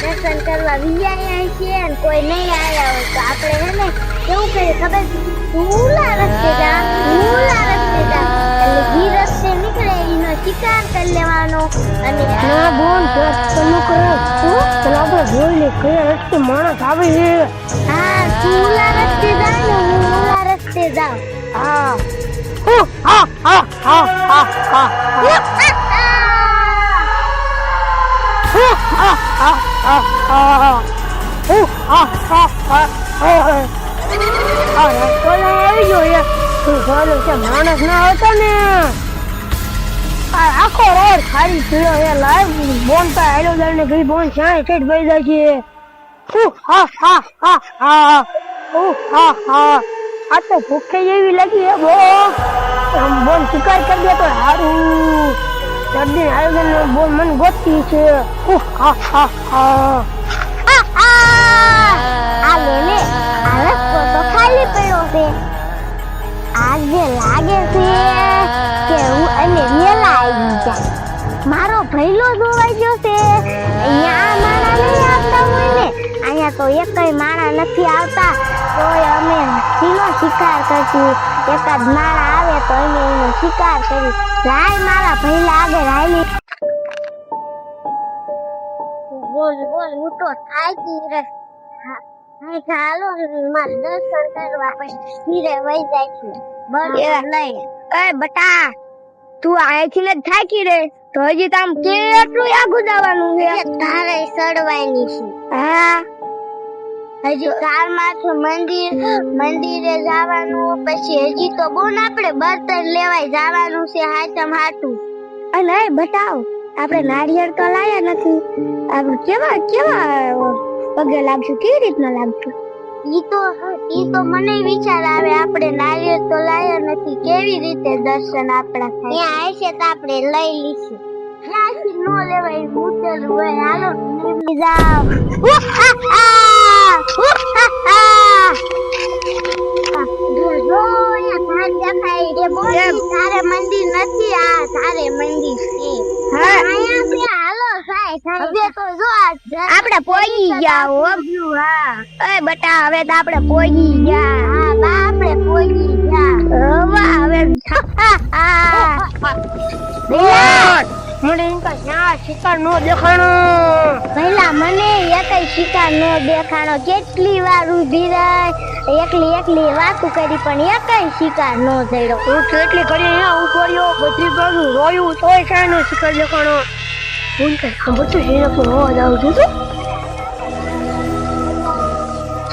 દર્શન કરવા વિયા છે ને કોઈ નહીં આવ્યા હોય તો આપણે હે ને કેવું કરીએ ખબર ઊલા રસ્તે જા એટલે જી રસ્તે નીકળે એનો શિકાર કરી લેવાનો અને ના બોલ તમે કરો તો આપણે જોઈ લે કયા રસ્તે માણસ આવે છે. હા તું ઊલા રસ્તે જા ને હું ઊલા રસ્તે જાઉં. હા માણસ ના આવતા ને આખો રોડ ખાલી થયો એ લાઈવ બોનતા હેલો ને ગઈ બોન ક્યાં સેટ ભાઈ જાય છે. આ તો ભૂખે જેવી લાગી હે બો બોન શિકાર કરી દે તો સારું. જલ્દી આયોજન બોન મન ગોતી છે. આ લેને આ રસ્તો તો ખાલી પડ્યો છે. આજે લાગે છે કે હું અને વેલા આવી જાય. મારો ભઈલો જોવાઈ ગયો છે. અહીંયા માણા નહીં આવતા હોય ને અહીંયા તો એકય માણા નથી આવતા તોય અમે સીનો શિકાર કરશું. એકાદ માણા આવે તો અમે એનો શિકાર કરી લાય મારા ભઈલા આગળ હાલી. બોલ હું તો થાકી રે. હા ચાલો મારે દર્શન કરવા પછી ધીરે વહી જાય છે. બસ લઈ એ બટા તું આયથી ને થાકી રે તો હજી તામ કેટલું આગું જવાનું છે. તારે સડવાની છે. હા હજી કારમાંથી મંદિરે જવાનું પછી હજી તો બોન આપણે બર્તન લેવાય જવાનું છે હાચમ હાટું. અને બતાવ આપણે નારિયેળ તો લાયા નથી. આપણે કેવા પગે લાગશું કેવી રીતના લાગશું ઈ તો મને વિચાર આવે. આપણે નારિયેળ તો લાયા નથી કેવી રીતે દર્શન આપણા થાય. ત્યાં આવશે તો આપણે લઈ લઈશું. ત્યાંથી નો લેવાય ઉતર હોય. હાલો નીકળી જાવ. તારે મંદિર નથી આ તારે મંદિર છે. હાલો હવે તો જો આપણે પોગી ગયા હો. હા એ બટા હવે તો આપણે પોગી ગયા. હા બા આપણે પોગી ગયા. હવે મને ઇનકા ક્યાં શિકાર નો દેખાણો. પહેલા મને એકય શિકાર નો દેખાણો. કેટલી વાર ઊભી રહી એકલી વાતો કરી પણ એકય શિકાર નો થયો. હું કેટલી કરી અહીંયા ઉભર્યો બધી બાજુ રોયું તોય ક્યાં નો શિકાર દેખાણો. હું કઈ સાંભળતું છે પણ અવાજ આવતું હતું.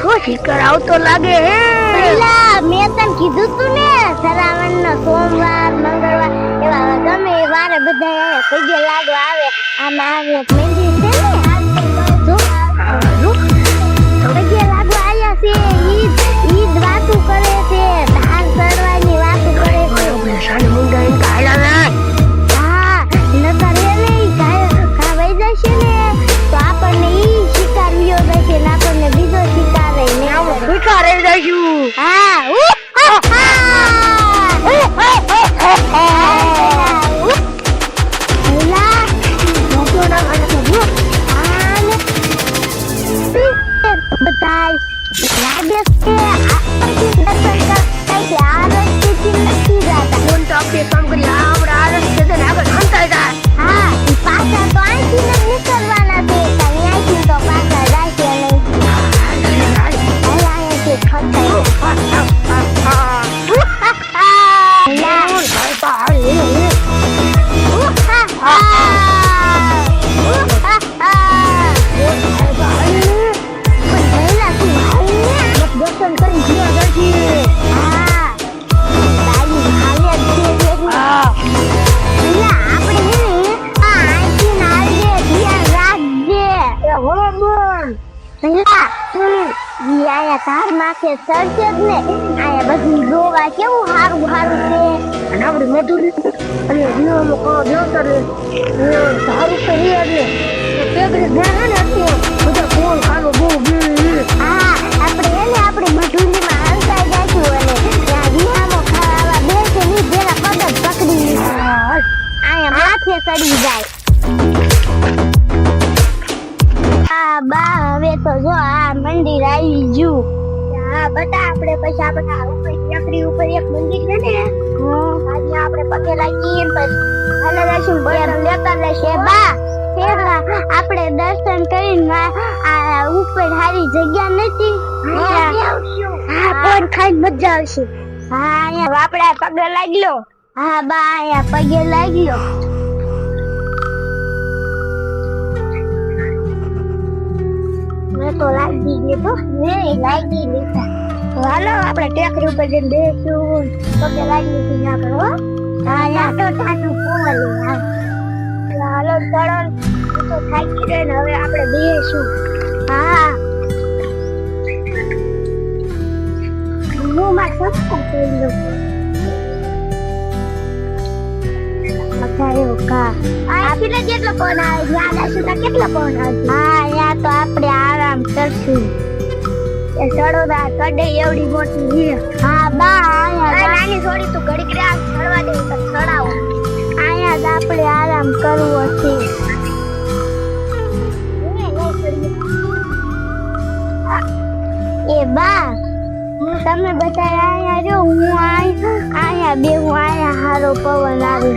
શું શિકાર આવતો લાગે હે. પહેલા મેં તને કીધું તું ને શ્રાવણ નો સોમવાર મંગળવાર એવા ગમે એ વારે બધા પગે લાગવા આવે. આમાં આવે મંદિર છે ને પગે લાગવા આવ્યા છે. ઈદ વાતું કરે છે. ધાર ચડવાની વાતું કરે છે. સાની મુંડા ઇનકા હાલા હા નતર એ નહીં ખાવાઈ જશે ને તો આપણને ઈ શિકાર વિયો જશે ને આપણને બીજો શિકાર નહીં શિકાર આવી જઈશું. હા તાર માથે ચડશે જ ને. આયા બધું જોવા કેવું સારું છે. અને આપણે મધુરી અને જીવામાં કોણ દેવતર સારું તો રે એટલે પેગડી ભેગા ને અત્યારે બધા કોણ ખાલો બહુ ભીડ. હા આપણે એને આપણી મધુરીમાં હંસાઈ જઈશું અને ત્યાં વિહામો ખાવા બેસે ની જેના પગ જ પકડી લીધું. આયા માથે ચડી જાય. આ બા હવે તો જો આ મંદિર આવી ગયું. હા બટા આપણે પછી આપણે ટેકરી ઉપર એક મંદિર છે ને, આજે આપણે પગે લાગીએ પછી હાલે દર્શન લેતા લેશે. બા આપણે દર્શન કરીને આ ઉપર સારી જગ્યા નથી, હા પણ ખાઈ મજા આવશે. હા અહીંયા આપણે પગે લાગ્યો. હા બા અહીંયા પગે લાગ્યો. મેં તો લાગી ગયો લાગી લીધા. હાલો આપણે ટેકરી ઉપર જઈને બેસું, પગે લાગી દીધી આપણે. હો હા યા તો ટાટું પોવલી. હાલો ચડો તો થાકી ગઈ ને હવે આપણે બેસું. હા હું માં સસ્તું કરી લઉં. કેટલો ફોન આવે કેટલો ફોન આવે. હા યા તો આપણે આરામ કરશું. એ સડોદા કડે એવડી મોટી છે. હા બા આયા નાની થોડી તું ઘડીક રે ચડવા દે તો ચડાવો. આયા જ આપણે આરામ કરવો છે. એ બા તમે બધા આયા જો, હું આયા બે હું આયા હારો પવન આવે.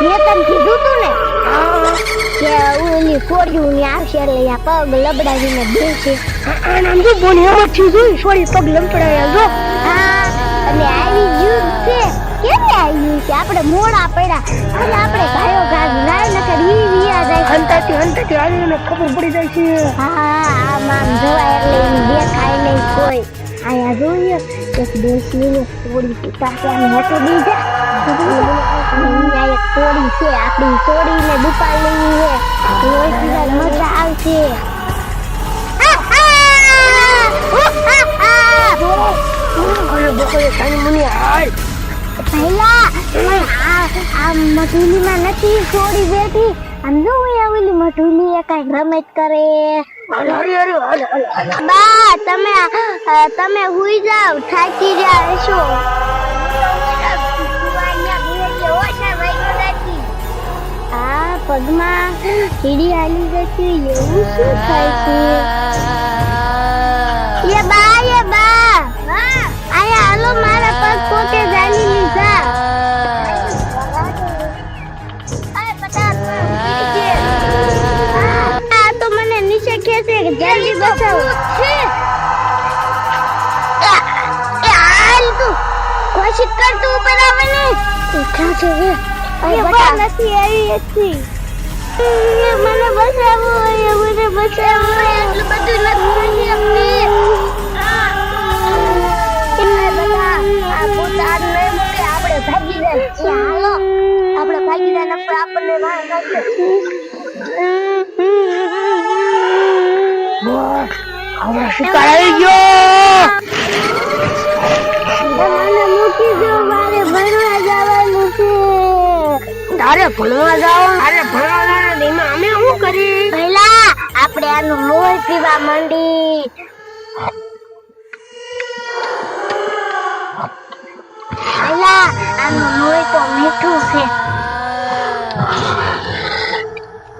મેં તને કીધું તું ને કે ઓલી છોડ્યું ને આવશે એટલે પગ લબડાવીને બેસે. છોડી પગ લંપડાયા જો. હા અને આવી ગયું છે. કેમ આવ્યું છે? આપણે મોડા પડ્યા અને આપણે ગાયો ગાજ ના નકર વિયા જાય. હંતાતી આવીને ખબર પડી જાય છે. હા આમ આમ જવાય એટલે દેખાય નહીં કોઈ. આયા જોઈએ એક બેસીને થોડી પિતાને હેઠે બીજા એક થોડી છે આપણી થોડીને દુપાલ લેવી છે. મજા આવશે. પહેલા આ મધુલીમાં નથી થોડી બેઠી અને ઓલી મધુલી એ કઈ રમત કરે. બા તમે હુઈ જાવ, થાકી રહ્યા છો. આ પગમાં કીડી હાલી જતી એવું શું થાય છે? એ બા આયા હાલો મારા પગ પોતે જાલી લીધા. આ તો મને નીચે ખેંચે કે જલ્દી બચાવો. કોશિશ કર તું ઉપર આવવાની. ક્યાં છે રે? બટા નથી આવી હતી. મને બચાવો, મને બચાવો. એટલું બધું નથી અમને. આ પોતા નહીં મૂકે આપણે ભાગી જાય. હાલો આપણે ભાગી જાય નકર આપણને માર નાખે. હવે શિકાર આવી ગયો. મને મૂકી દો, મારે ભણવા જવાનું છે. તારે ભણવા જાવ? અરે ભણવા જાવ એમાં અમે શું કરી? પહેલા આપણે આનું લોહી પીવા માંડી. પહેલા આનું લોહી તો મીઠું છે.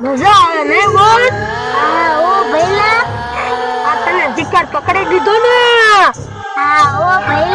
મજા આવે ને બોલ? હા ઓ પહેલા આ તને શિકાર પકડી દીધો ને. હા ઓ પહેલા